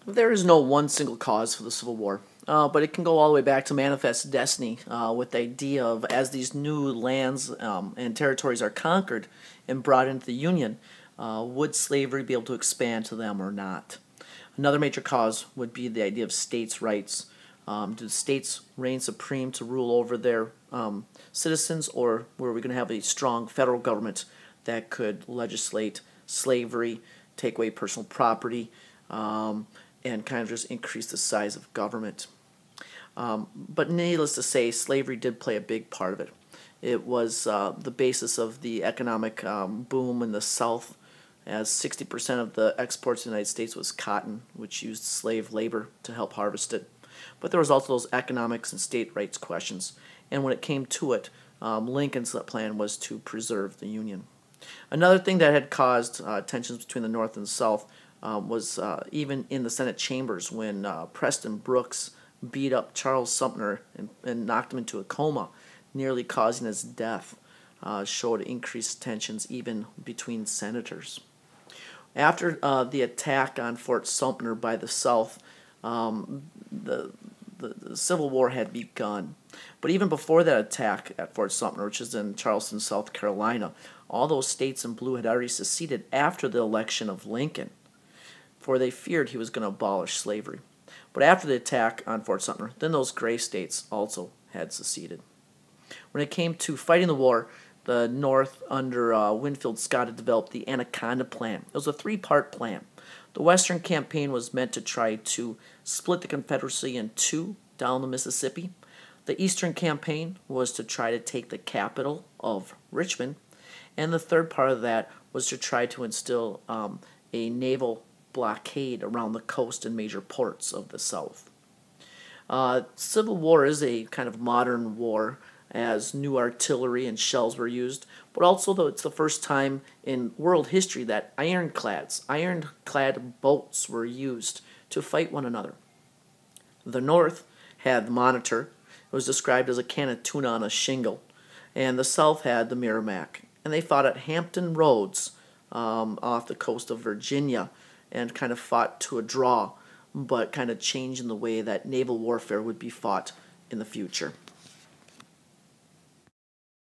There is no one single cause for the Civil War, but it can go all the way back to Manifest Destiny with the idea of as these new lands and territories are conquered and brought into the Union, would slavery be able to expand to them or not? Another major cause would be the idea of states' rights. Do the states reign supreme to rule over their citizens, or were we going to have a strong federal government that could legislate slavery, take away personal property, and kind of just increase the size of government? But needless to say, slavery did play a big part of it. It was the basis of the economic boom in the South, as 60% of the exports in the United States was cotton, which used slave labor to help harvest it. But there was also those economics and state rights questions. And when it came to it, Lincoln's plan was to preserve the Union. Another thing that had caused tensions between the North and the South was even in the Senate chambers when Preston Brooks beat up Charles Sumner and knocked him into a coma, nearly causing his death, showed increased tensions even between senators. After the attack on Fort Sumter by the South, the Civil War had begun. But even before that attack at Fort Sumter, which is in Charleston, South Carolina, all those states in blue had already seceded after the election of Lincoln, for they feared he was going to abolish slavery. But after the attack on Fort Sumter, then those gray states also had seceded. When it came to fighting the war, the North under Winfield Scott had developed the Anaconda Plan. It was a three-part plan. The Western campaign was meant to try to split the Confederacy in two down the Mississippi. The Eastern campaign was to try to take the capital of Richmond. And the third part of that was to try to instill a naval blockade around the coast and major ports of the South. Civil War is a kind of modern war, as new artillery and shells were used, but also though it's the first time in world history that ironclad boats were used to fight one another. The North had the Monitor. It was described as a can of tuna on a shingle. And the South had the Merrimac. And they fought at Hampton Roads off the coast of Virginia and kind of fought to a draw, but kind of changing the way that naval warfare would be fought in the future.